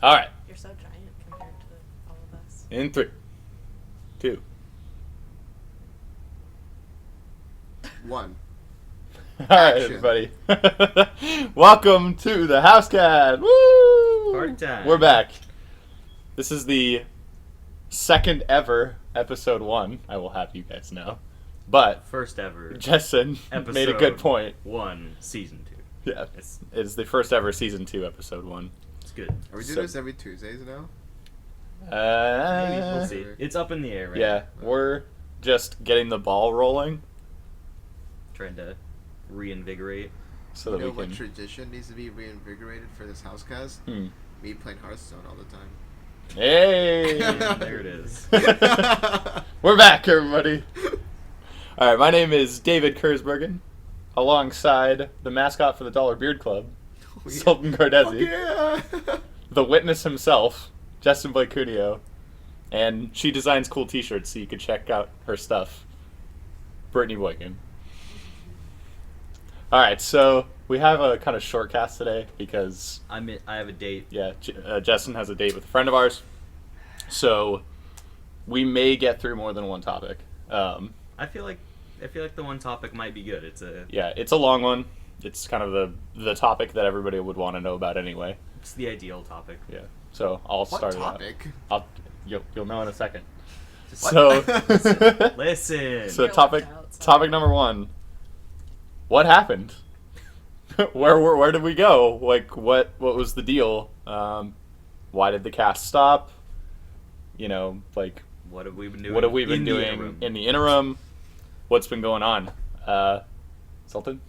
All right. You're so giant compared to all of us. In 3, 2. 1. All right, Action. everybody. Welcome to the Housecast. Woo! Party time. We're back. This is the second ever episode 1. I will have you guys know, but First ever Justin episode made a good point. 1, season 2. Yeah, it's the first ever season 2, episode 1. It's good. Are we doing So- this every Tuesdays now? Maybe we'll see. It's up in the air right Yeah, we're just getting the ball rolling Trying to reinvigorate. so You that know we what can. tradition needs to be reinvigorated for this Housecast? Me playing Hearthstone all the time. Hey! And there it is. We're back, everybody. All right, my name is David Kurzbergen, alongside the mascot for the Dollar Beard Club, Oh, yeah. Sultan Fuck Gardezi, yeah! the witness himself, Justin Blake Cuneo, and she designs cool T-shirts, so you can check out her stuff, Brittney Boykin. All right, so we have a kind of short cast today because I have a date. yeah, Justin has a date with a friend of ours, so we may get through more than one topic. I feel like the one topic might be good. Yeah, it's a long one. It's kind of the topic that everybody would want to know about anyway. It's the ideal topic. Yeah, so I'll What start topic? it out. You'll know in a second. Just So, listen. so You're topic left out, sorry. topic number 1. What happened? Where did we go? Like what was the deal? Why did the cast stop? You know, like What have we been doing? what have we been in the doing interim? in the interim? What's been going on? Sultan?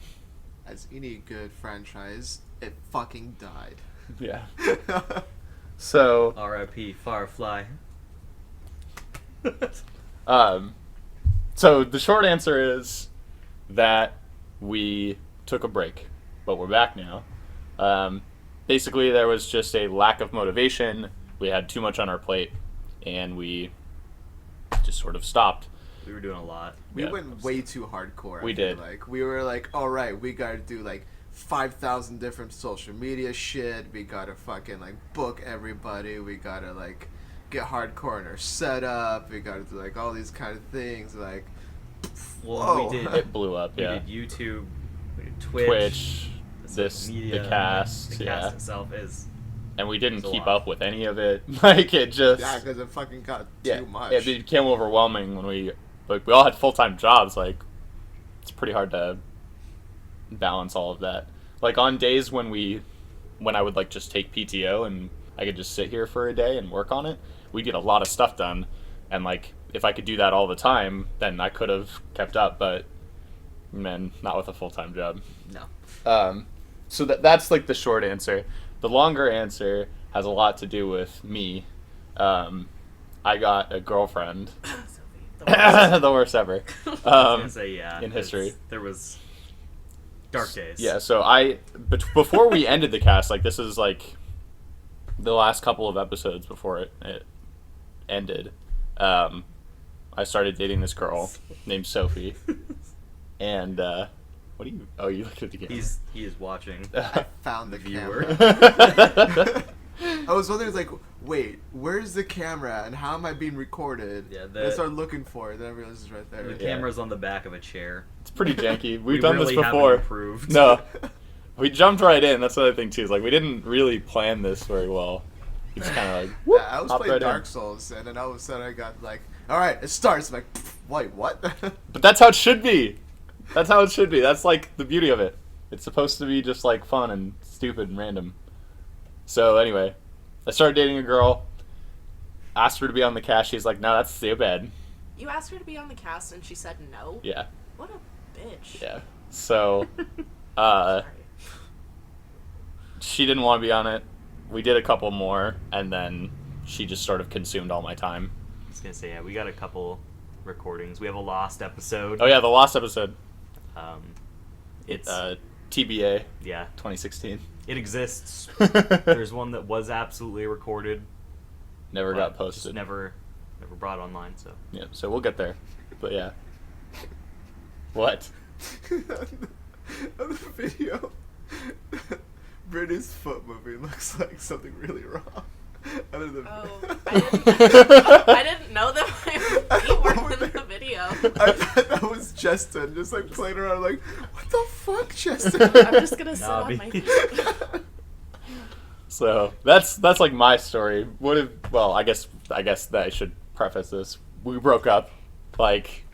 As any good franchise, it fucking died. Yeah. So, R.I.P. Firefly. so the short answer is that we took a break, but we're back now. Basically, there was just a lack of motivation. We had too much on our plate, and we just sort of stopped. We were doing a lot. We Yeah. went way too hardcore. We I feel did. Like we were like, all right, we gotta do like 5,000 different social media shit. We gotta fucking like book everybody. We gotta like get hardcore in our setup. We gotta do like all these kind of things. Like, Well, whoa. we did. It blew up, We yeah. did YouTube. We did Twitch. Twitch, social this, media, the cast, The yeah. cast itself is. And we didn't It's a keep lot. up with any of it. Like, it just... yeah, because it fucking got yeah, too much. it became overwhelming when we all had full-time jobs. Like, it's pretty hard to balance all of that. Like, on days when I would like just take PTO and I could just sit here for a day and work on it, we get a lot of stuff done. And like, if I could do that all the time, then I could have kept up, but man, not with a full-time job. No. So that's like the short answer. The longer answer has a lot to do with me. I got a girlfriend. Sophie, the worst. The worst ever. I was gonna say yeah. in history. There was dark days. Yeah, so before we ended the cast, like this is like the last couple of episodes before it ended, I started dating this girl named Sophie. And, what do you... Oh, you looked at the camera. He is watching. I found the Viewer. camera. I was wondering, like, wait, where's the camera and how am I being recorded? Yeah, And I started looking for it, then I realized it's right there. The Yeah. camera's on the back of a chair. It's pretty janky. We We've done really this haven't before. improved. No. We jumped right in. That's another thing, too. Is like, we didn't really plan this very well. We just kind of like, whoop, Yeah, I was hopped playing right in. Dark Souls, and then all of a sudden I got like, all right, it starts. I'm like, wait, what? But that's how it should be. That's how it should be. That's like the beauty of it. It's supposed to be just like fun and stupid and random. So anyway, I started dating a girl. Asked her to be on the cast. She's like, no, that's stupid. You asked her to be on the cast and she said no? Yeah, What a bitch. yeah. So, Sorry. she didn't want to be on it. We did a couple more, and then she just sort of consumed all my time. I was gonna say yeah. We got a couple recordings. We have a lost episode. Oh yeah, the last episode. It's TBA yeah. 2016. It exists. There's one that was absolutely recorded. Never but got just posted. never brought online. So Yeah, so we'll get there. But yeah. What? On the video, Brittney's foot moving looks like something really wrong. Other than Oh, I didn't know that my feet were in the video. I thought that was Justin, just like playing around, like, what the fuck, Justin? I'm just gonna sit Nah, on my be- feet. So that's like my story. I guess that I should preface this. We broke up like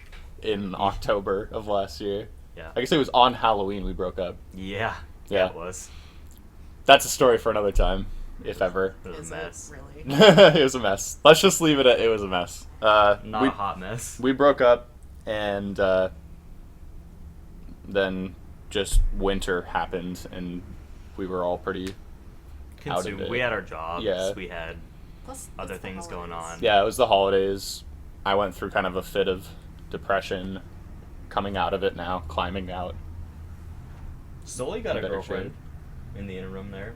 in October of last year. Yeah. I guess it was on Halloween we broke up. Yeah. Yeah. It was. That's a story for another time, if ever. It was Is a mess. it really? It was a mess. Let's just leave it at it was a mess. Not we, a hot mess. we broke up, and then just winter happened, and we were all pretty out of Consumed. it. We had our jobs. Yeah. We had Plus, other it's the things going holidays. on. Yeah, it was the holidays. I went through kind of a fit of depression, coming out of it now, climbing out. Sully got a Better girlfriend in the interim there.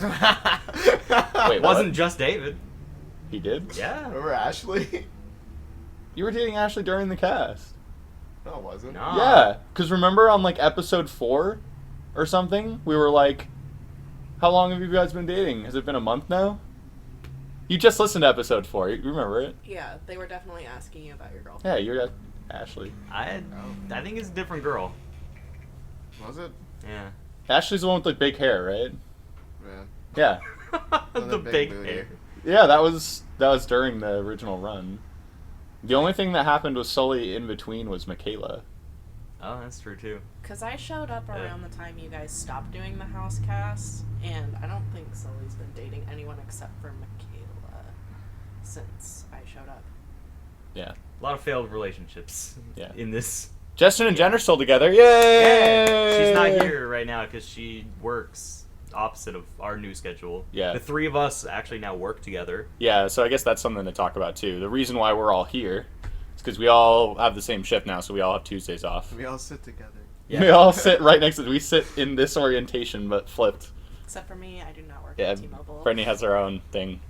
Wait, It wasn't just David. He did? Yeah. Remember Ashley? You were dating Ashley during the cast. No, it wasn't. No. Yeah, because remember on like episode 4 or something, we were like, how long have you guys been dating? Has it been a month now? You just listened to episode 4. You remember it? Yeah, they were definitely asking you about your girlfriend. Yeah, you're Ashley. I think it's a different girl. Was it? Yeah. Ashley's the one with like big hair, right? Man. Yeah. The big big booty. hair. Yeah, that was during the original run. The only thing that happened with Sully in between was Michaela. Oh, that's true too. Because I showed up Yeah. around the time you guys stopped doing the Housecast, and I don't think Sully's been dating anyone except for Michaela since I showed up. Yeah. A lot of failed relationships. Yeah. In this. Justin and Jen are still together. Yay! Yeah. She's not here right now because she works opposite of our new schedule. Yeah. The three of us actually now work together. Yeah, so I guess that's something to talk about too. The reason why we're all here is because we all have the same shift now, so we all have Tuesdays off. We all sit together. Yeah. We all sit right next to. We sit in this orientation, but flipped. Except for me, I do not work Yeah, at T-Mobile. Brittney has her own thing.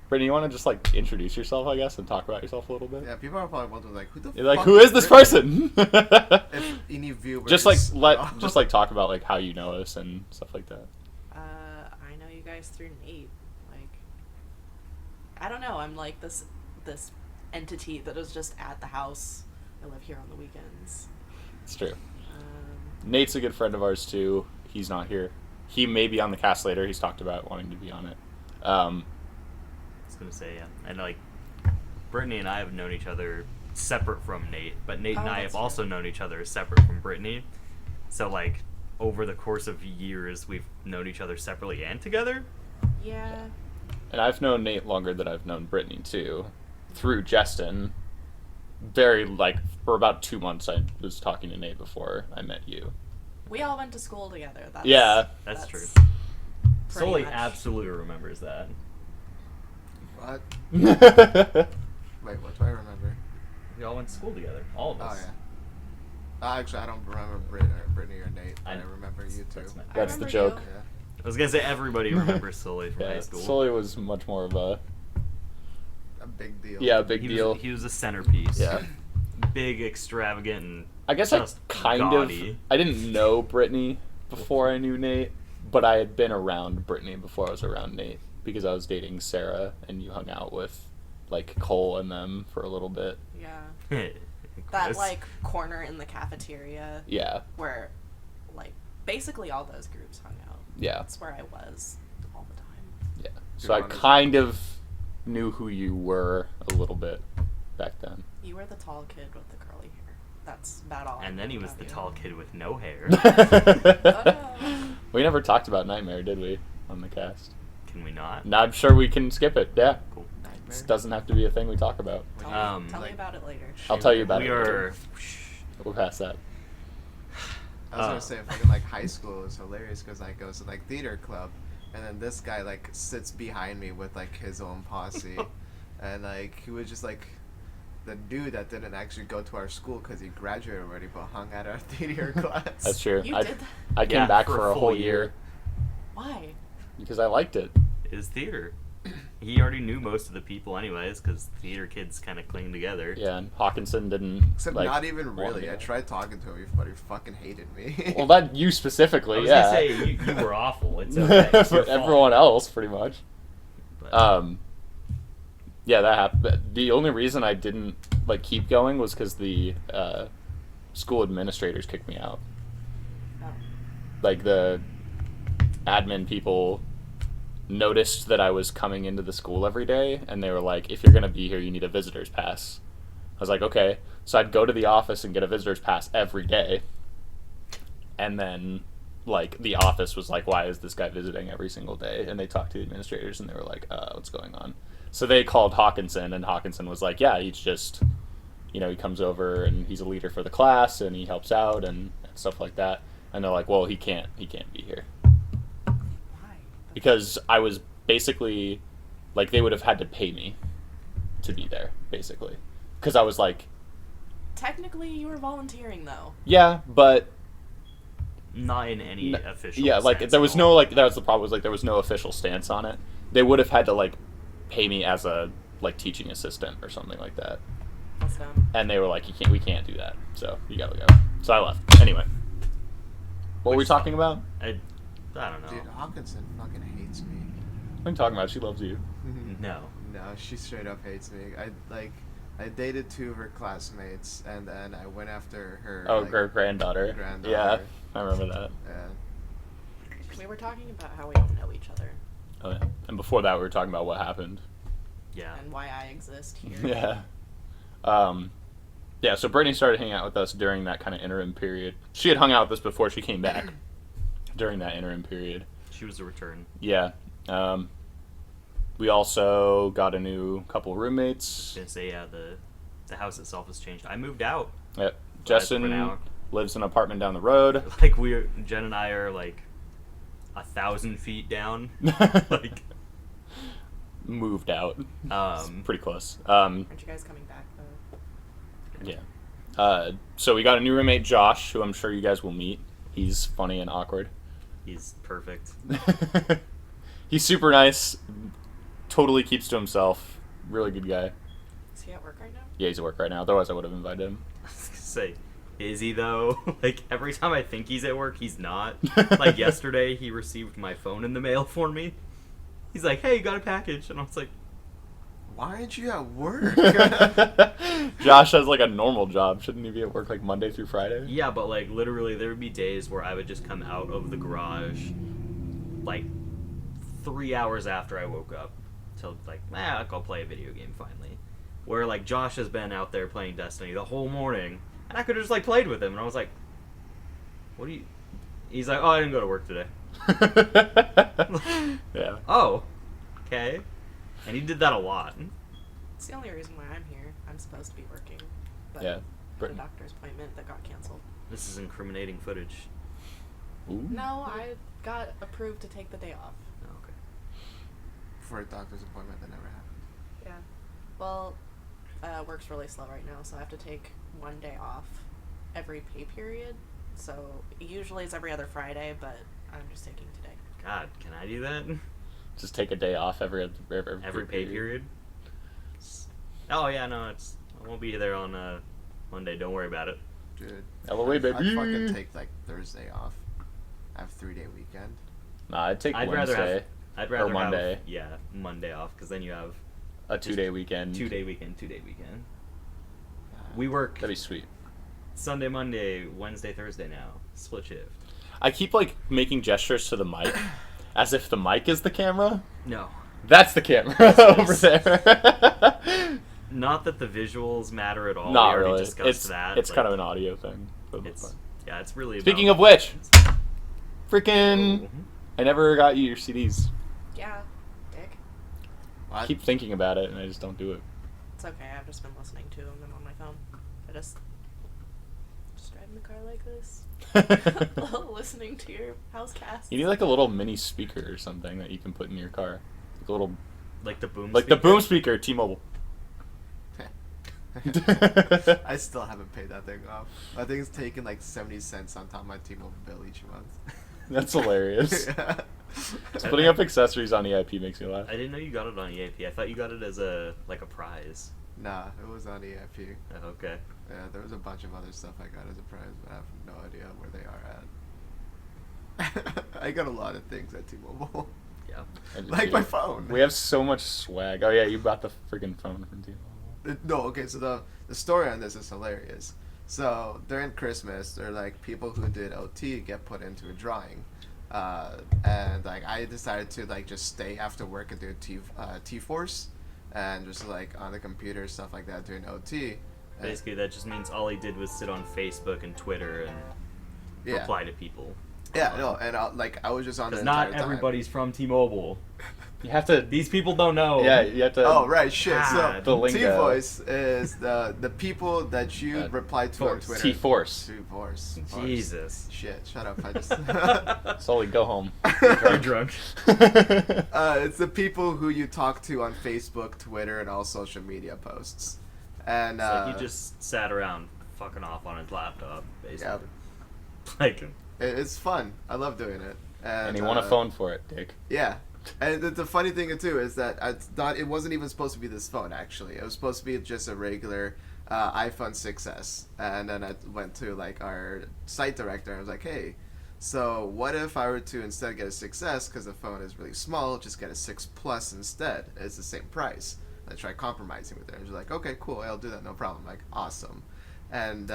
Brittney, you want to just like introduce yourself, I guess, and talk about yourself a little bit? Yeah, people are probably wondering, like, who the You're like, fuck who is this Brittney? person? If any viewers... just like talk about like how you know us and stuff like that. I know you guys through Nate. Like, I don't know. I'm like this entity that is just at the house. I live here on the weekends. It's true. Um, Nate's a good friend of ours too. He's not here. He may be on the cast later. He's talked about wanting to be on it. I was gonna say, yeah. And like Brittney and I have known each other separate from Nate, but Nate and Oh, I that's have also true. known each other separate from Brittney. So like over the course of years we've known each other separately and together. yeah. And I've known Nate longer than I've known Brittney too, through Justin. Very like for about 2 months, I was talking to Nate before I met you. We all went to school together. That's, Yeah. That's true. pretty Sully much. absolutely remembers that. What? Yeah, Wait, what do I remember? We all went to school together, all of Oh, us. yeah. Actually, I don't remember Brittney or Nate, but I remember you two. That's my- I That's the remember joke. you. Yeah. I was gonna say everybody remembers Sully from high school. Sully was much more of a A big deal. big he deal. he was a centerpiece. Yeah. Big, extravagant, and I guess I just kind gaudy. of I didn't know Brittney before I knew Nate, but I had been around Brittney before I was around Nate because I was dating Sarah and you hung out with like Cole and them for a little bit. Yeah. That Chris. like corner in the cafeteria Yeah. where like basically all those groups hung out. Yeah. That's where I was all the time. Yeah. So I kind of knew who you were a little bit back then. You were the tall kid with the curly hair. That's about all. I And know then he was about the you. tall kid with no hair. Oh. We never talked about Nightmare, did we, on the cast? Can we not? Now I'm sure we can skip it. Yeah. Cool. This doesn't have to be a thing we talk about. Tell, Um, me, tell like- me about it later. I'll tell you about We it. later. are. We'll pass that. I was gonna say, fucking like high school was hilarious because I goes to like theater club, and then this guy like sits behind me with like his own posse, and like he was just like the dude that didn't actually go to our school because he graduated already, but hung at our theater class. That's true. You I, did that? I came Yeah, back for for a a full whole year. year Why? because I liked it. Is theater. he already knew most of the people anyways, because theater kids kind of cling together. Yeah, and Hawkinson didn't. Except like, not even want really. to I go. tried talking to him, but he fucking hated me. Well, not you specifically. I was yeah. gonna say you were awful. It's okay. It's your For fault. everyone else, pretty much. But, Yeah, that happened. The only reason I didn't like keep going was because the school administrators kicked me out. Oh. Like the admin people noticed that I was coming into the school every day, and they were like, "If you're gonna be here, you need a visitor's pass." I was like, "Okay." So I'd go to the office and get a visitor's pass every day, and then like the office was like, "Why is this guy visiting every single day?" And they talked to the administrators, and they were like, "What's going on?" So they called Hawkinson, and Hawkinson was like, "Yeah, he's just, he comes over and he's a leader for the class, and he helps out and stuff like that." And they're like, "Well, he can't be here." Why? Because I was basically, like, they would have had to pay me to be there, basically. Because I was like, Technically, you were volunteering though. yeah, but not in any official. yeah, like sense there at was all. no that was the problem, was like there was no official stance on it. They would have had to like pay me as a like teaching assistant or something like that, That's dumb. and they were like, we can't do that, so you gotta go. So I left anyway. What were we Which talking about? I don't know. Dude, Hawkinson fucking hates me. What are you talking about? She loves you. No. No, she straight up hates me. I dated 2 of her classmates, and then I went after her. Oh, like, her granddaughter. granddaughter. Yeah, I remember that. Yeah. We were talking about how we don't know each other Oh yeah. And before that, we were talking about what happened. Yeah. and why I exist here. Yeah. Yeah, so Brittney started hanging out with us during that kind of interim period. She had hung out with us before she came back during that interim period. She was a return. Yeah. We also got a new couple roommates. Gonna say the house itself has changed. I moved out. Yep. for Justin now. lives in an apartment down the road. Like Jen and I are like 1,000 feet down. Like Moved out. Pretty close. Aren't you guys coming back though? Yeah. So we got a new roommate, Josh, who I'm sure you guys will meet. He's funny and awkward. he's perfect. He's super nice. Totally keeps to himself. Really good guy. Is he at work right now? Yeah, he's at work right now. Otherwise, I would have invited him. I was gonna say, is he though? Like every time I think he's at work, he's not. Like yesterday, he received my phone in the mail for me. He's like, "Hey, you got a package," and I was like, Why aren't you at work? Josh has like a normal job. Shouldn't he be at work like Monday through Friday? "Yeah," but like literally, there would be days where I would just come out of the garage, like 3 hours after I woke up, till like, I'll play a video game finally. Where like Josh has been out there playing Destiny the whole morning, and I could have just like played with him, and I was like, "What do you?" He's like, "Oh, I didn't go to work today." Yeah. Oh, okay. And he did that a lot. It's the only reason why I'm here. I'm supposed to be working. But Yeah. I had a Brittany. doctor's appointment that got canceled. This is incriminating footage. Ooh. No, I got approved to take the day off. Oh, okay. For a doctor's appointment that never happened. Yeah. Well, work's really slow right now, so I have to take 1 day off every pay period. So usually it's every other Friday, but I'm just taking today. God, can I do that? Just take a day off every Every pay period? Oh, yeah, no, I won't be there on Monday. Don't worry about it. Dude. LOA, baby. I'd fucking take like Thursday off. I have 3-day weekend. Nah, I'd take I'd Wednesday. I'd rather Monday. have, yeah, Monday off, because then you have A 2-day weekend. 2-day weekend. We work That'd be sweet. Sunday, Monday, Wednesday, Thursday now. Split shift. I keep like making gestures to the mic as if the mic is the camera. No. That's the camera over there. Not that the visuals matter at all. Not we already really. discussed that. It's like, kind of an audio thing. But It's, yeah, it's really Speaking about, of which, freaking, Oh. I never got you your CDs. Yeah, dick. What? I keep thinking about it and I just don't do it. It's okay. I've just been listening to them on my phone. I just drive in the car like this, listening to your Housecast. You need like a little mini speaker or something that you can put in your car. Like a little, Like the boom like the boom speaker, T-Mobile. I still haven't paid that thing off. I think it's taking like 70 cents on top of my T-Mobile bill each month. That's hilarious. Yeah. Splitting up accessories on EIP makes me laugh. I didn't know you got it on EAP. I thought you got it as a prize. Nah, it was on EIP. Oh, okay. Yeah, there was a bunch of other stuff I got as a prize, but I have no idea where they are at. I got a lot of things at T-Mobile. Yeah. Like my phone. We have so much swag. Oh yeah, you bought the freaking phone from T-Mobile. No, okay, so the story on this is hilarious. So during Christmas, there are like people who did OT get put into a drawing, and like I decided to like just stay after work and do T-Force, and just like on the computer stuff like that doing OT. Basically, that just means all he did was sit on Facebook and Twitter and Yeah. reply to people. Yeah, no, and I was just on the Because entire not time. everybody's from T-Mobile. You have to. These people don't know. Yeah, you have to. Oh right, shit. God. So The lingo. T-Voice is the people that you reply to on Force. Twitter. T-Force. T-Force. Jesus. Shit, shut up. I just. Sully, go home. You're drunk. It's the people who you talk to on Facebook, Twitter, and all social media posts. And So he just sat around fucking off on his laptop, basically. yeah, Like, it's fun. I love doing it. And he won a phone for it, Dick. Yeah. And the funny thing too is that it wasn't even supposed to be this phone actually. It was supposed to be just a regular iPhone 6s. And then I went to like our site director and I was like, hey, so what if I were to instead get a 6s because the phone is really small, just get a 6 Plus instead? It's the same price. I tried compromising with her. And she's like, okay, cool, I'll do that, no problem. Like, awesome. And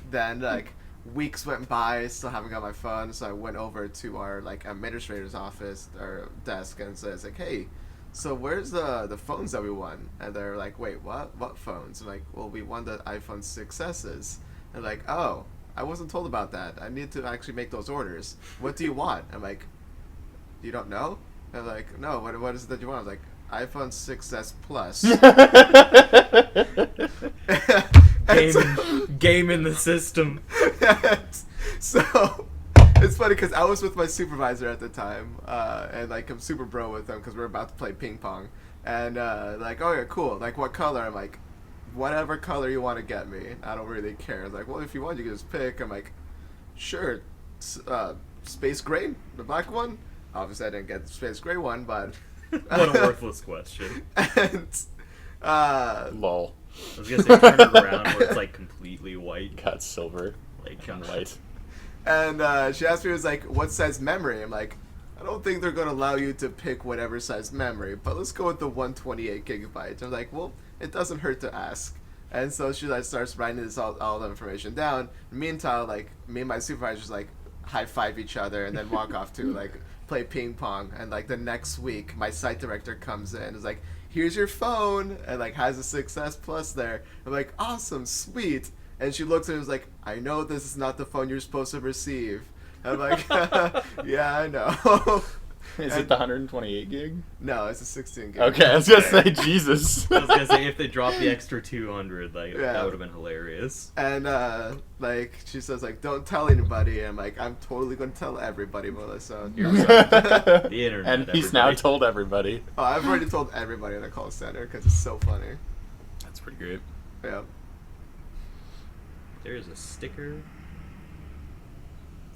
then like weeks went by, still haven't got my phone, so I went over to our like administrator's office or desk and says like, hey, so where's the phones that we won? And they're like, wait, what phones? I'm like, well, we won the iPhone 6s's. And like, oh, I wasn't told about that. I need to actually make those orders. What do you want? I'm like, you don't know? And they're like, no, what is it that you want? I was like, iPhone 6s Plus. game in the system. So it's funny because I was with my supervisor at the time, and like I'm super bro with him because we're about to play ping pong, and like, oh yeah, cool. Like, what color? I'm like, whatever color you want to get me. I don't really care. Like, well, if you want, you can just pick. I'm like, sure. Space gray, the black one. Obviously, I didn't get the space gray one, but What a worthless question. and Lol. I was gonna say turn it around where it's like completely white. Got silver Like, and white. And she asked me, was like, what size memory? I'm like, I don't think they're going to allow you to pick whatever size memory, but let's go with the 128 gigabytes. I'm like, well, it doesn't hurt to ask. And so she like starts writing all the information down. Meantime, like, me and my supervisors like high five each other and then walk off to like play ping pong. And like the next week, my site director comes in and is like, here's your phone, and like has a 6s Plus there. I'm like, awesome, sweet. And she looks at me and is like, I know this is not the phone you're supposed to receive. I'm like, yeah, I know. Is it the 128 gig? No, it's a 16 gig. Okay, I was gonna say Jesus. I was gonna say if they dropped the extra 200, like Yeah. that would have been hilarious. And like she says, like, don't tell anybody. And I'm like, I'm totally gonna tell everybody, Melissa. The internet. And he's now everybody. told everybody. Oh, I've already told everybody in the call center because it's so funny. That's pretty great. Yeah. There's a sticker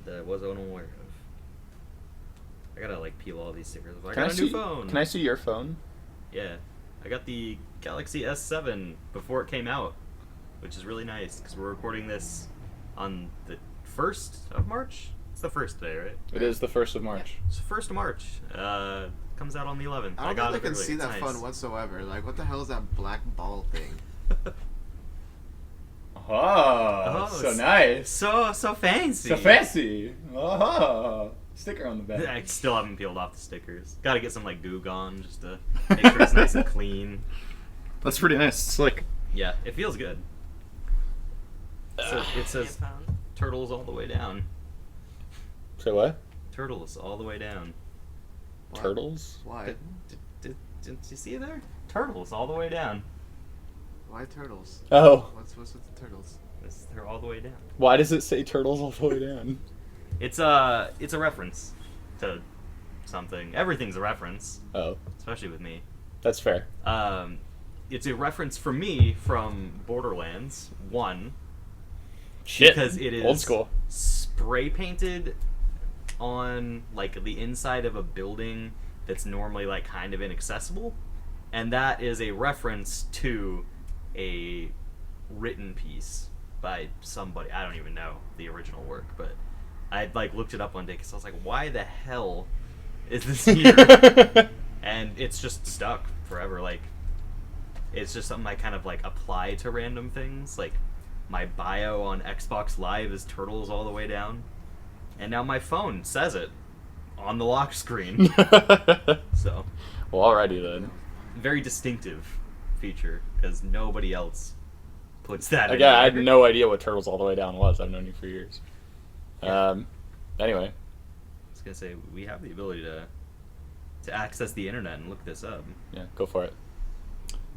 that I wasn't aware of. I gotta like peel all these stickers. I got a new phone. Can I see your phone? Yeah, I got the Galaxy S7 before it came out, which is really nice because we're recording this on the 1st of March. It's the first day, right? It is the 1st of March. It's the 1st of March. Comes out on the 11th. I don't got think I it can early. see It's that nice. phone whatsoever. Like, what the hell is that black ball thing? Oh, so nice. So fancy. So fancy. Oh, sticker on the back. I still haven't peeled off the stickers. Got to get some like Goo Gone just to make sure it's nice and clean. That's pretty nice. It's like Yeah, it feels good. So it says phone. turtles all the way down. say what? Turtles all the way down. What? Turtles? Why? Didn't you see it there? Turtles all the way down. Why turtles? Oh, What's with the turtles? They're all the way down. why does it say turtles all the way down? It's a reference to something. Everything's a reference, Oh, especially with me. that's fair. It's a reference for me from Borderlands 1. Shit. Because it is old school. spray painted on like the inside of a building that's normally like kind of inaccessible, and that is a reference to a written piece by somebody. I don't even know the original work, but I like looked it up one day because I was like, why the hell is this here? And it's just stuck forever. Like, it's just something I kind of like apply to random things. Like, my bio on Xbox Live is turtles all the way down, and now my phone says it on the lock screen. So, well, alrighty then. very distinctive feature because nobody else puts that. Again, I had anywhere. no idea what Turtles All the Way Down was. I've known you for years. Anyway, I was gonna say we have the ability to access the internet and look this up. yeah, go for it.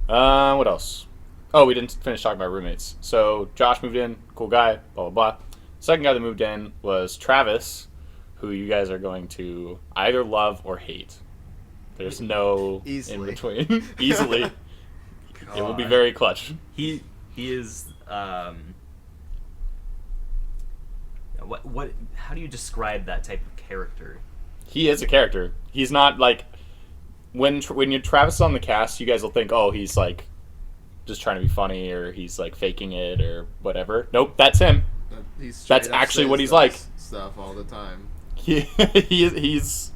What else? Oh, we didn't finish talking about roommates. So Josh moved in, cool guy, blah blah blah. Second guy that moved in was Travis, who you guys are going to either love or hate. There's no Easily. in between. Easily, it will be God. very clutch. He is what how do you describe that type of character? He is a character. He's not like when you're Travis on the cast, you guys will think, oh, he's like just trying to be funny or he's like faking it or whatever. Nope, that's him. He straight That's up actually says what he's those like. Stuff all the time. He's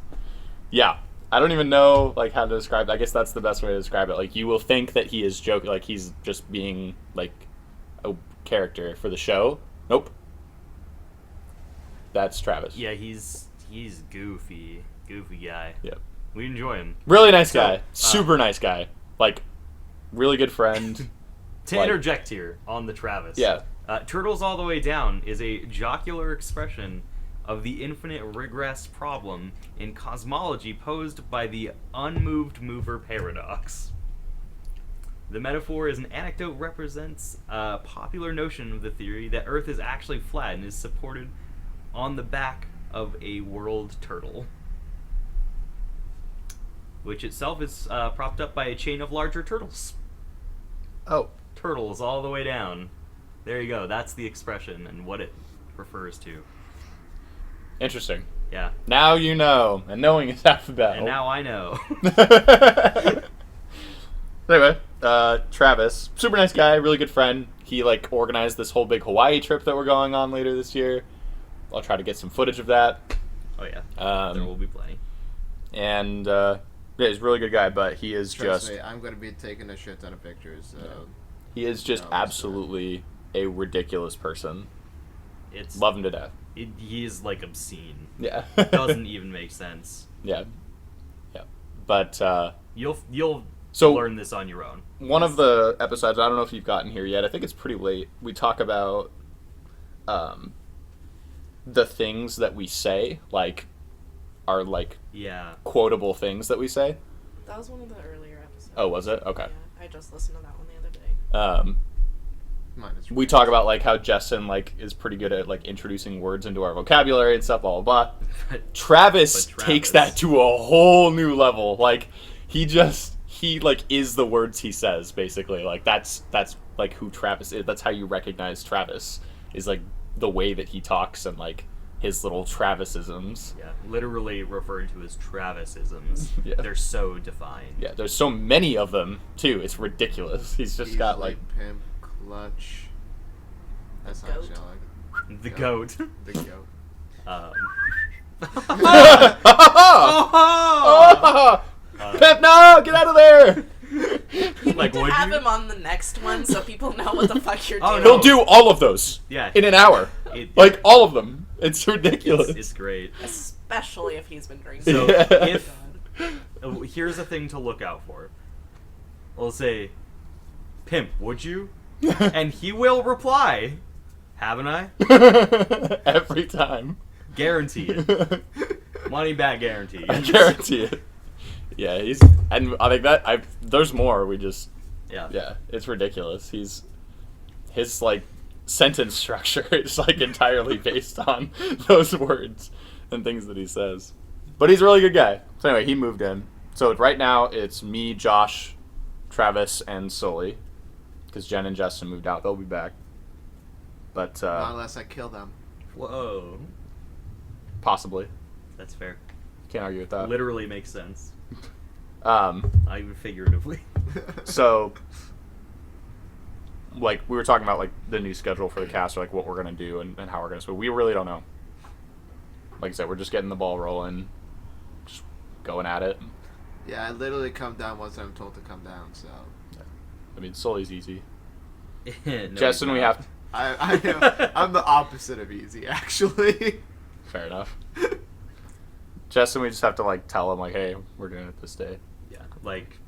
yeah. I don't even know like how to describe it. I guess that's the best way to describe it. Like you will think that he is joking, like he's just being like a character for the show. Nope. That's Travis. Yeah, he's goofy guy. Yep. We enjoy him. Really nice guy. So, Super nice guy. Like really good friend. To Like- interject here on the Travis. Yeah. Turtles All the Way Down is a jocular expression of the infinite regress problem in cosmology posed by the unmoved mover paradox. The metaphor is an anecdote represents a popular notion of the theory that Earth is actually flat and is supported on the back of a world turtle, which itself is propped up by a chain of larger turtles. Oh. Turtles all the way down. There you go. That's the expression and what it refers to. Interesting. Yeah. Now you know, and knowing is half the battle. And now I know. Anyway, Travis, super nice guy, really good friend. He like organized this whole big Hawaii trip that we're going on later this year. I'll try to get some footage of that. Oh yeah. Um, There will be plenty. And yeah, he's a really good guy, but he is Trust just me, I'm gonna be taking a shit ton of pictures. he is just No, it's absolutely a ridiculous person. It's Love him to death. he is like obscene. Yeah. It doesn't even make sense. Yeah. Yeah. But You'll So- learn this on your own. one of the episodes, I don't know if you've gotten here yet. I think it's pretty late. We talk about the things that we say, like are like Yeah. quotable things that we say. That was one of the earlier episodes. Oh, was it? Okay. Yeah, I just listened to that one the other day. Mine is We talk about like how Justin like is pretty good at like introducing words into our vocabulary and stuff, blah blah blah. Travis But takes Travis- that to a whole new level. Like he like is the words he says basically. Like that's like who Travis is. That's how you recognize Travis is like the way that he talks and like his little Travisisms. Yeah. Literally referred to as Travisisms. Yeah. They're so defined. Yeah, there's so many of them too. It's ridiculous. He's just got Easily, like pimp, clutch. That's not Goat. actually I like The Yeah. goat. the goat. oh! Pep, no! Get out of there! You Like, need to would have you? him on the next one so people know what the fuck you're Oh, doing. no. He'll do all of those Yeah. in an hour. Like all of them. It's ridiculous. It's great. Especially if he's been drinking. So Yeah. if here's a thing to look out for. We'll say, "Pimp, would you?" And he will reply, "Haven't I?" Every time. Guaranteed. Money back guarantee. I guarantee it. Yeah, and I think that there's more. We just Yeah. it's ridiculous. His like sentence structure is like entirely based on those words and things that he says. But he's a really good guy. So anyway, he moved in. So right now it's me, Josh, Travis, and Sully, because Jen and Justin moved out. They'll be back. But Not unless I kill them. Whoa. possibly. That's fair. Can't argue with that. Literally makes sense. Um, Not even figuratively. so, like, we were talking about, like, the new schedule for the cast, or, like, what we're going to do and how we're going to... So we really don't know. Like I said, we're just getting the ball rolling, just going at it. Yeah, I literally come down once I'm told to come down, so... I mean, Sully's easy. No, Justin, we have... I'm the opposite of easy, actually. Fair enough. Justin, we just have to, like, tell him, like, hey, we're doing it this day. Yeah, like,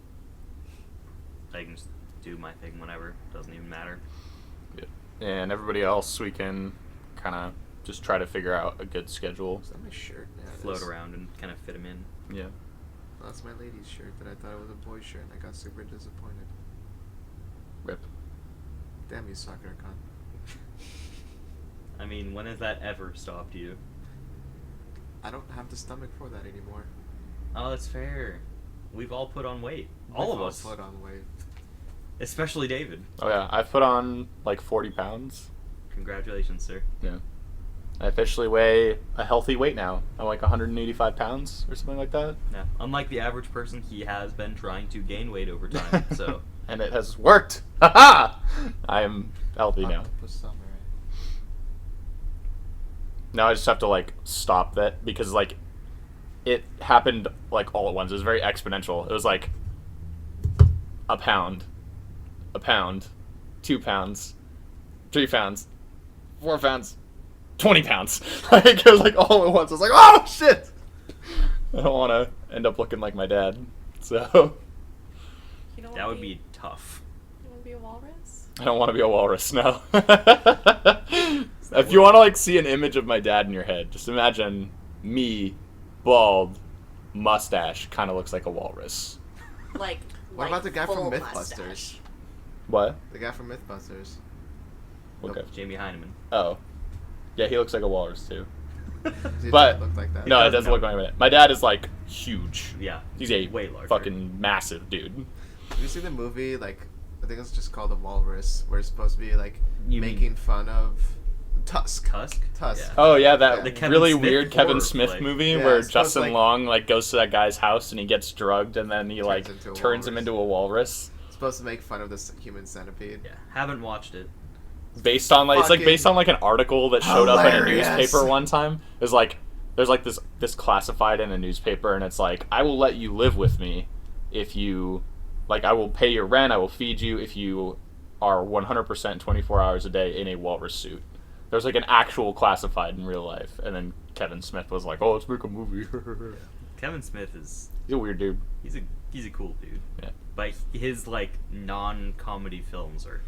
I can just do my thing whenever. Doesn't even matter. Yeah. And everybody else, we can kind of just try to figure out a good schedule. Is that my shirt? Yeah, it Float is. around and kind of fit them in. Yeah. Well, that's my lady's shirt, but I thought it was a boy's shirt, and I got super disappointed. Rip. Damn you, Sakura-kan. I mean, when has that ever stopped you? I don't have the stomach for that anymore. Oh, that's fair. We've all put on weight. All We've of us. put on weight. Especially David. Oh, yeah. I've put on, like, 40 pounds. Congratulations, sir. Yeah. I officially weigh a healthy weight now. I'm like 185 pounds or something like that. Yeah. Unlike the average person, he has been trying to gain weight over time, so... And it has worked. Ha I am healthy now. Octopus samurai. Now I just have to, like, stop that because, like, it happened, like, all at once. It was very exponential. It was like a pound, 2 pounds, 3 pounds, 4 pounds, 20 pounds. Like, it was like all at once. I was like, oh shit! I don't want to end up looking like my dad. So You don't That wanna would be tough. You want to be a walrus? I don't want to be a walrus now. If you want to, like, see an image of my dad in your head, just imagine me, bald, mustache, kind of looks like a walrus. Like. What like about the guy from full Mythbusters? mustache. What? The guy from Mythbusters. Okay. Jamie Heineman. Oh. Yeah, he looks like a walrus too. He But- doesn't look like that. No, it doesn't doesn't look count. like that. My dad is, like, huge. Yeah. He's a way larger. fucking massive dude. Have you seen the movie, like, I think it's just called The Walrus, where it's supposed to be, like, You mean- making fun of Tusk. Tusk? Tusk. Yeah. Oh yeah, that The Kevin really Smith weird Kevin horror Smith flick. movie Yeah, where it's supposed Justin to, like- Long, like, goes to that guy's house and he gets drugged and then he like into a turns him walrus. into a walrus. It's supposed to make fun of this human centipede. Yeah. Haven't watched it. Based on, like, it's like Fucking based on, like, an article that showed up in a hilarious. newspaper one time. There's like this classified in a newspaper and it's like, I will let you live with me if you, like, I will pay your rent, I will feed you if you are 100% 24 hours a day in a walrus suit. There's like an actual classified in real life, and then Kevin Smith was like, "Oh, let's make a movie." Kevin Smith is... He's a weird dude. He's a cool dude. Yeah. But his, like, non-comedy films are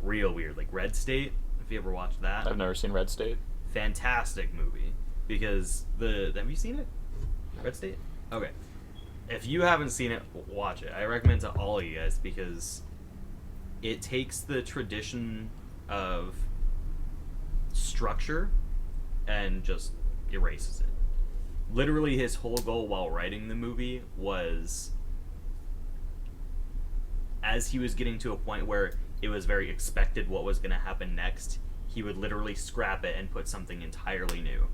real weird. Like Red State, if you ever watched that. I've never seen Red State. Fantastic movie. Because have you seen it? Red State? Okay. If you haven't seen it, watch it. I recommend it to all of you guys because it takes the tradition of structure and just erases it. Literally, his whole goal while writing the movie was, as he was getting to a point where it was very expected what was going to happen next, he would literally scrap it and put something entirely new,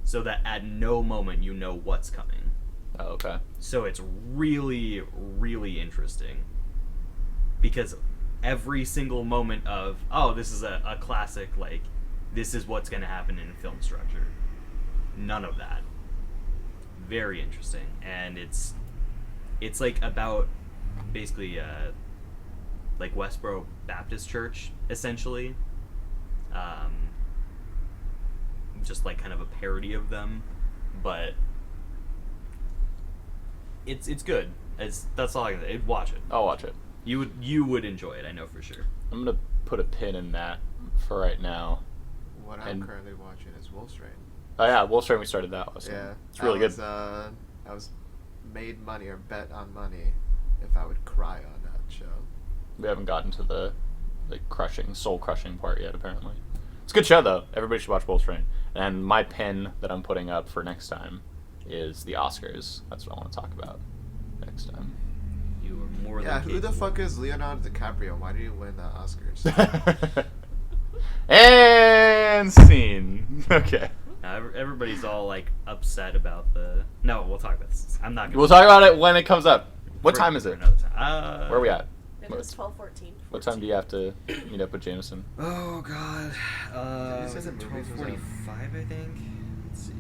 so that at no moment you know what's coming. Oh, okay. So it's really, really interesting. Because every single moment of, oh, this is a classic, like, this is what's going to happen in film structure. None of that. Very interesting. And it's like about basically like Westboro Baptist Church, essentially. Just like kind of a parody of them. But it's good. That's all I can say. Watch it. I'll watch it. You would enjoy it, I know for sure. I'm gonna put a pin in that for right now. What I'm And- currently watching is Wolf's Rain. Oh yeah, Wolf's Rain, we started that last Yeah, one. It's really good. I was made money or bet on money if I would cry on that show. We haven't gotten to the soul crushing part yet, apparently. It's a good show though. Everybody should watch Wolf's Rain. And my pin that I'm putting up for next time is the Oscars. That's what I want to talk about next time. You are more Yeah, than who the capable. fuck is Leonardo DiCaprio? Why did he win the Oscars? And scene. Okay. Yeah, everybody's all like upset about the. No, we'll talk about this. I'm not. Gonna We'll talk about it when it comes up. What for- time is for it? another time. Where are we at? It is 12:14. What time do you have to meet up with Jameson? Oh God. Did you say Was the it movies was 12:45? I think. Let's see.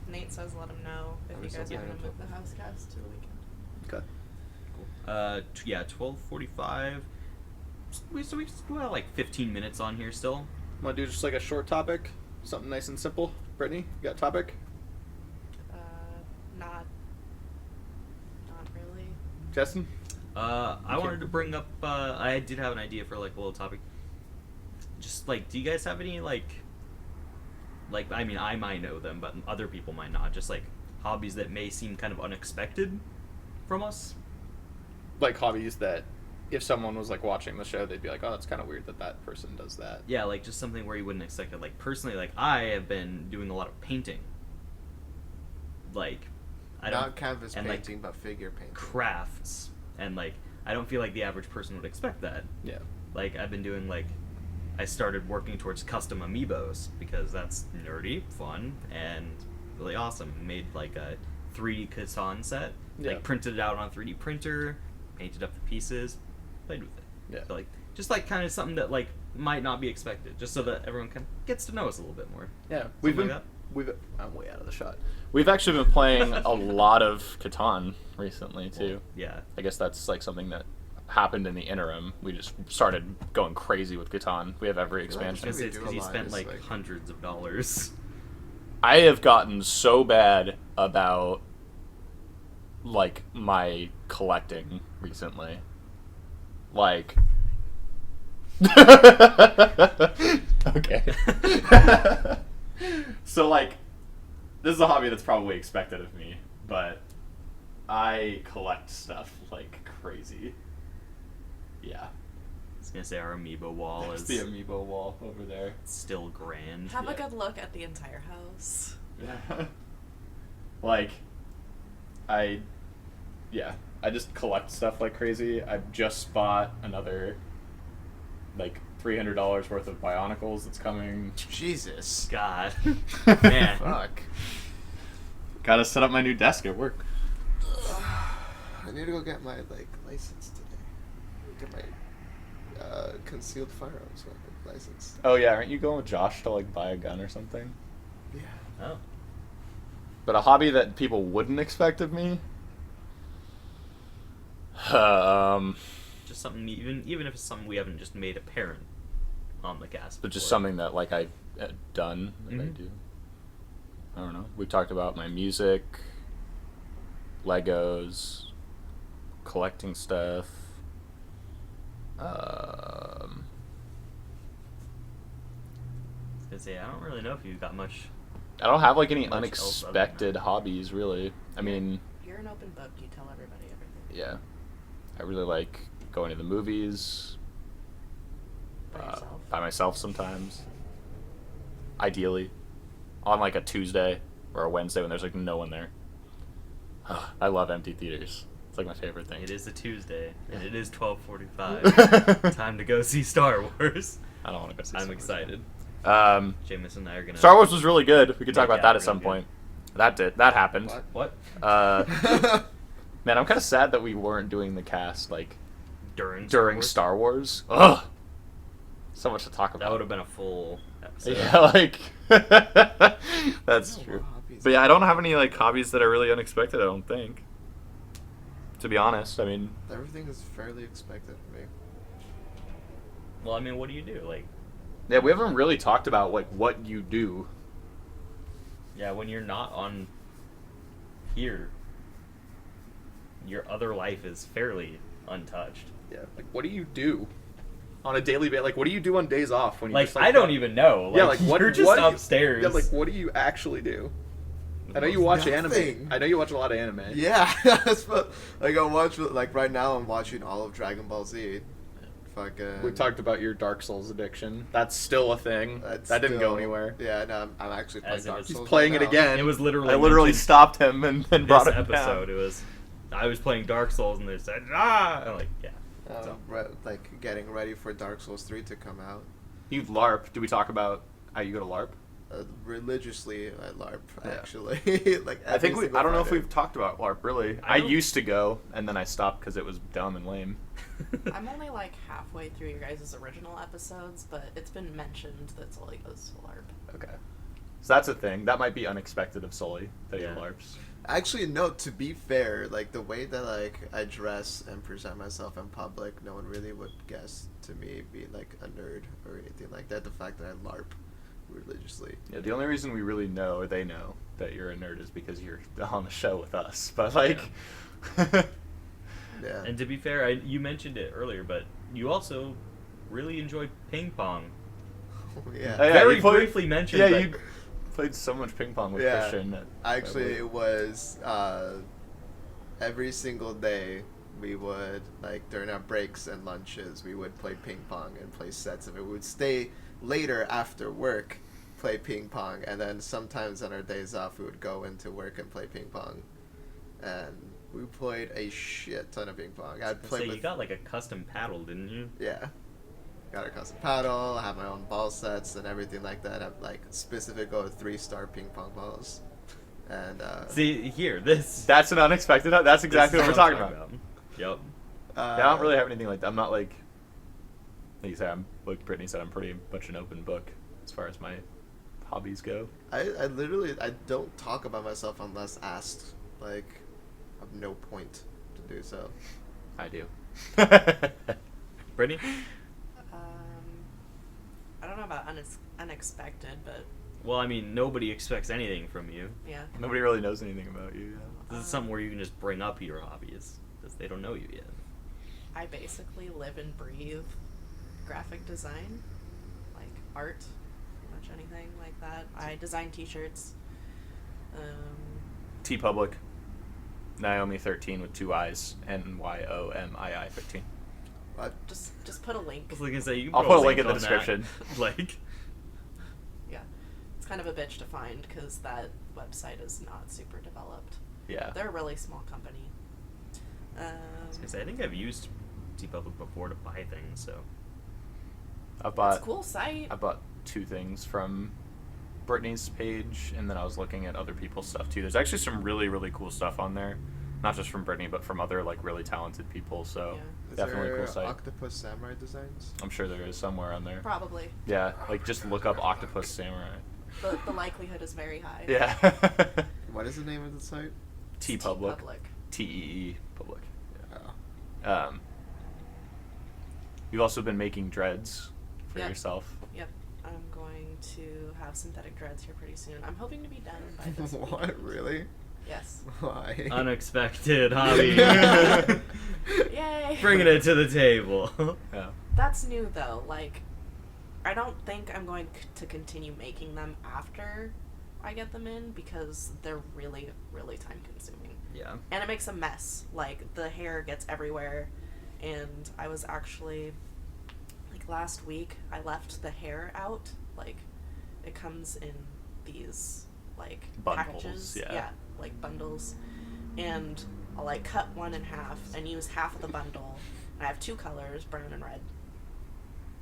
Nate says let him know if Are you we guys are still gonna planning move the Housecast to the weekend. Okay. Yeah, 12:45. We still have like 15 minutes on here still. Want to do just like a short topic? Something nice and simple? Brittney, you got a topic? Not really. Justin? I wanted to bring up. I did have an idea for like a little topic. Just like, do you guys have any like? I mean, I might know them, but other people might not. Just like hobbies that may seem kind of unexpected from us. Like hobbies that if someone was like watching the show, they'd be like, oh, that's kind of weird that that person does that. Yeah, like just something where you wouldn't expect it. Like personally, like I have been doing a lot of painting. Like, I don't Not canvas and, like, painting, but figure painting. crafts, and like I don't feel like the average person would expect that. Yeah. Like I've been doing like I started working towards custom amiibos because that's nerdy, fun, and really awesome. Made like a 3D Catan set, Yeah. like printed it out on a 3D printer, painted up the pieces, played with it. Yeah. So, like just like kind of something that like might not be expected, just so that everyone kind of gets to know us a little bit more. Yeah. Something like that. I'm way out of the shot. We've actually been playing a lot of Catan recently too. Yeah. I guess that's like something that happened in the interim. We just started going crazy with Catan. We have every I feel like I was expansion. gonna say we it's do because a you lot spent is, like like- hundreds of dollars. I have gotten so bad about like my collecting recently. Like okay. So like this is a hobby that's probably expected of me, but I collect stuff like crazy. Yeah. I was gonna say our amiibo wall There's is the amiibo wall over there. still grand. Have a Yeah. good look at the entire house. Yeah. Like, I just collect stuff like crazy. I just bought another, like, $300 worth of Bionicles that's coming. Jesus. God, man. Fuck. Gotta set up my new desk at work. I need to go get my license today. Get my concealed firearms license. Oh yeah, aren't you going with Josh to like buy a gun or something? Yeah. Oh, But a hobby that people wouldn't expect of me. just something even if it's something we haven't just made apparent on the cast. But just before. something that like I've done that I Mhm. do. I don't know. We talked about my music, Legos, collecting stuff. I was gonna say I don't really know if you've got much. I don't have like any Much else other than unexpected that. hobbies really. I mean, You're an open book. You tell everybody everything. yeah. I really like going to the movies By yourself. by myself sometimes. Ideally, on like a Tuesday or a Wednesday when there's like no one there. I love empty theaters. It's like my favorite thing. It is a Tuesday and it is 12:45. Time to go see Star Wars. I don't want to go see. I'm Star Wars. excited. Jameson and I are gonna. Star Wars was really good. We could talk Make about that out at some really point. That happened. What? What? Man, I'm kind of sad that we weren't doing the cast like During Star Wars. Ugh, so much to talk about. That would have been a full episode. Yeah, like that's Oh, true. hobbies. But yeah, I don't have any like hobbies that are really unexpected. I don't think. To be honest, I mean, Everything is fairly expected of me. Well, I mean, what do you do? Like, yeah, we haven't really talked about like what you do. yeah, when you're not on here, your other life is fairly untouched. Yeah, like what do you do on a daily basis? Like, what do you do on days off when you Like, just, like, I don't even know. Yeah, like what? You're just what do you- upstairs. Yeah, like what do you actually do? I know you watch anime. Nothing. I know you watch a lot of anime. Yeah, that's what, like I watch. Like right now, I'm watching all of Dragon Ball Z. Fucking. We talked about your Dark Souls addiction. That's still a thing. That's That didn't go still- anywhere. Yeah, no, I'm actually playing As if Dark it's- He's Souls playing right it now. again. It was literally I literally mentioned stopped him and then this brought him episode. down. It was, I was playing Dark Souls and they said, ah, and I'm like, yeah. So. Like getting ready for Dark Souls 3 to come out. You LARP. Did we talk about? You go to LARP? Religiously at LARP, Yeah. actually. Like I think every I don't know if Friday. we've talked about LARP, really. I I don't- used to go, and then I stopped because it was dumb and lame. I'm only like halfway through your guys' original episodes, but it's been mentioned that Sully goes to LARP. Okay. So that's a thing. That might be unexpected of Sully, that he Yeah. LARPs. Actually, no, to be fair, like the way that like I dress and present myself in public, no one really would guess to me be like a nerd or anything like that. The fact that I LARP religiously. Yeah, the only reason we really know, or they know, that you're a nerd is because you're on the show with us. But, like... Yeah. And to be fair, you mentioned it earlier, but you also really enjoy ping pong. Yeah. Oh, yeah, Very you played- briefly mentioned. Yeah, but you played so much ping pong with Yeah. Christian. At Actually, Beverly. it was every single day we would, like, during our breaks and lunches, we would play ping pong and play sets of it. We would stay later after work, play ping pong, and then sometimes on our days off, we would go into work and play ping pong. And we played a shit ton of ping pong. I'd So play you with... got like a custom paddle, didn't you? Yeah. Got a custom paddle, have my own ball sets and everything like that. I've, like, specific 3-star ping pong balls. And, See here, this. That's an unexpected... That's exactly this what is we're talking about. Yep. Yeah, I don't really have anything like that. I'm not like you say. I'm like Brittney said. I'm pretty much an open book as far as my hobbies go. I literally I don't talk about myself unless asked. Like, I have no point to do so. I do. Brittney? I don't know about unexpected, but Well, I mean, nobody expects anything from you. yeah. Nobody really knows anything about you. This is something where you can just bring up your hobbies because they don't know you yet. I basically live and breathe graphic design, like art, pretty much anything like that. I design t-shirts. T Public. Naomi 13 with 2 I's. NYOMII 13. Just put a link. I was gonna say you can I'll put a link in the on that. description. Like, Yeah, it's kind of a bitch to find because that website is not super developed. Yeah. They're a really small company. I was gonna say I think I've used TeePublic before to buy things, so I It's bought a cool site. I bought 2 things from Brittney's page, and then I was looking at other people's stuff too. There's actually some really, really cool stuff on there. Not just from Brittney, but from other like really talented people. So Yeah. Is definitely a there cool site. Octopus Samurai Designs? I'm sure there is somewhere on there. Probably. Yeah, like just look up Octopus Samurai. The likelihood is very high. Yeah. What is the name of the site? T It's Public. T-Public. TEE Public. Oh. You've also been making dreads for Yep. yourself. Yep. I'm going to have synthetic dreads here pretty soon. I'm hoping to be done by this week. What? Really? Yes. Why? unexpected hobby. Yay! Bringing it to the table. Yeah. That's new though. Like, I don't think I'm going to continue making them after I get them in because they're really, really time consuming. Yeah. And it makes a mess. Like, the hair gets everywhere. And I was actually, like, last week, I left the hair out. Like, it comes in these, like, Bundles, packages. yeah. Like bundles. And I'll, like, cut one in half and use half of the bundle. And I have 2 colors, brown and red.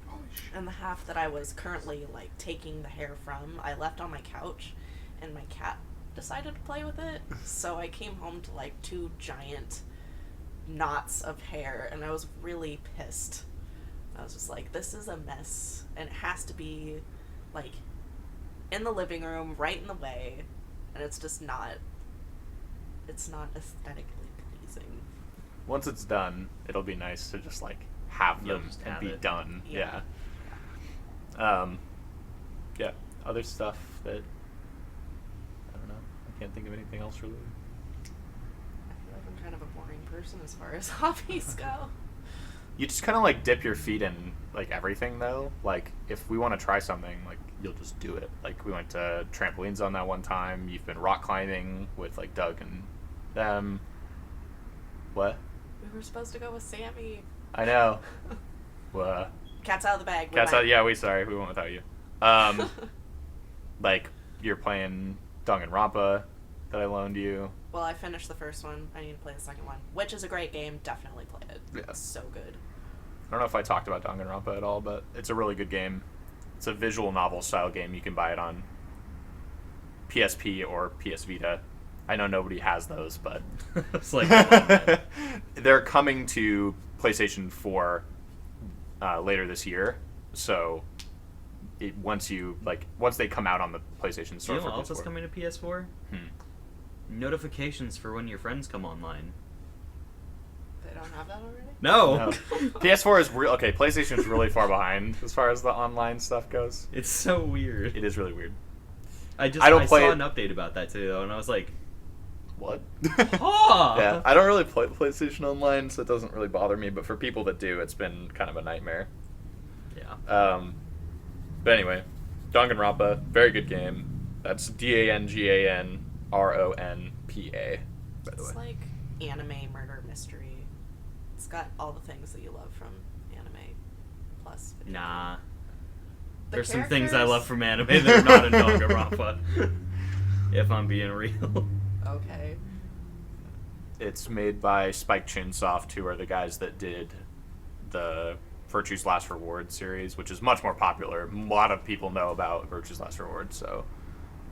Holy shit. And the half that I was currently, like, taking the hair from, I left on my couch. And my cat decided to play with it. So I came home to, like, 2 giant knots of hair, and I was really pissed. I was just like, this is a mess, and it has to be, like, in the living room, right in the way, and it's just not, it's not aesthetically pleasing. Once it's done, it'll be nice to just like have You'll them just and have be it. done. Yeah. Yeah. Yeah. Other stuff that I don't know. I can't think of anything else really. I feel like I'm kind of a boring person as far as hobbies go. You just kind of like dip your feet in like everything though. Like if we want to try something, like you'll just do it. Like we went to trampolines on that one time. You've been rock climbing with like Doug and them. What? We were supposed to go with Sammy. I know. Well, Cat's out of the bag. we cats went. out. Yeah, we sorry. We went without you. Like you're playing Danganronpa that I loaned you. Well, I finished the first one. I need to play the second one, which is a great game. Definitely play it. Yeah. It's so good. I don't know if I talked about Danganronpa at all, but it's a really good game. It's a visual novel style game. You can buy it on PSP or PS Vita. I know nobody has those, but It's like, come on, man. they're coming to PlayStation 4 later this year. So once they come out on the PlayStation Do Store you know for what else is PS4. coming to PS4? Notifications for when your friends come online. They don't have that already? No! No. PS4 is real. Okay, PlayStation is really far behind as far as the online stuff goes. It's so weird. It is really weird. I don't play saw it- an update about that too, though, and I was like, What? "Huh." Yeah, I don't really play PlayStation Online, so it doesn't really bother me. But for people that do, it's been kind of a nightmare. Yeah. But anyway, Danganronpa, very good game. That's Danganronpa. By the way, It's like anime murder mystery. It's got all the things that you love from anime plus video Nah. game. The There's some things I characters- love from anime that are not in Danganronpa. If I'm being real. Okay. it's made by Spike Chunsoft, who are the guys that did the Virtue's Last Reward series, which is much more popular. A lot of people know about Virtue's Last Reward, so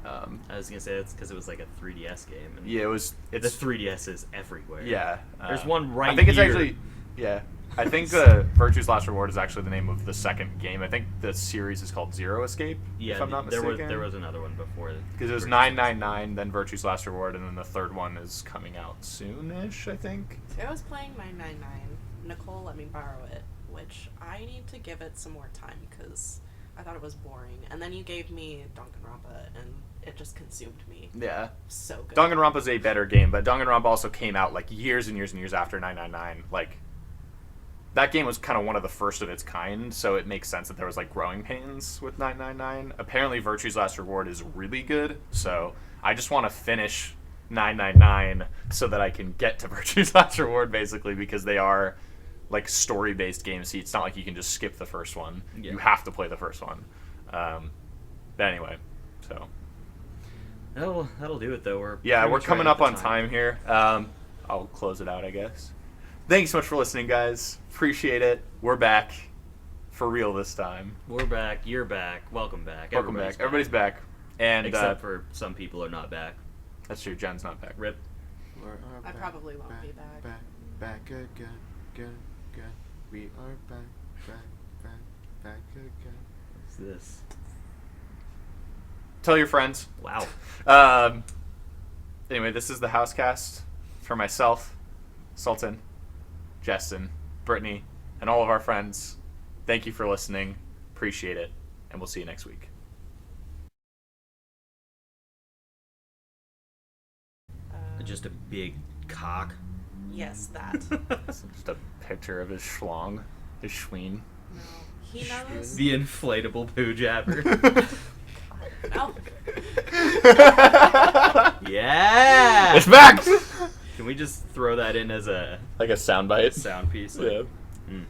I was gonna say it's because it was like a 3DS game. And yeah, the it's 3DS is everywhere. yeah. There's one right I think it's here. actually yeah. I think Virtue's Last Reward is actually the name of the second game. I think the series is called Zero Escape. Yeah, if I'm not there mistaken. was another one before. Because it was 999, then Virtue's Last Reward, and then the third one is coming out soonish, I think. See, I was playing 999. Nicole let me borrow it, which I need to give it some more time because I thought it was boring. And then you gave me Danganronpa, and it just consumed me. Yeah. So good. Danganronpa's a better game, but Danganronpa also came out like years and years and years after 999. Like, that game was kind of one of the first of its kind, so it makes sense that there was like growing pains with 999. Apparently, Virtue's Last Reward is really good, so I just want to finish 999 so that I can get to Virtue's Last Reward, basically, because they are like story-based games. See, it's not like you can just skip the first one. Yeah. You have to play the first one. But anyway, so That'll do it though. We're yeah, pretty we're much coming right up at on the time here. I'll close it out, I guess. Thanks so much for listening, guys. Appreciate it. We're back for real this time. We're back. You're back. Welcome back. Welcome back. Everybody's back. And Except for some people are not back. that's true. Jen's not back. Rip. I probably won't be back. Back again, again. We are back again. What's this? Tell your friends. Wow. Anyway, this is the Housecast for myself, Sultan, Justin, Brittney, and all of our friends. Thank you for listening. Appreciate it. And we'll see you next week. Just a big cock. Yes, that. It's just a picture of his schlong, his schween. No. He knows. The inflatable poo jabber. No. Yeah. It's back! Can we just throw that in as a Like a soundbite. sound piece? Like, Yeah. mm.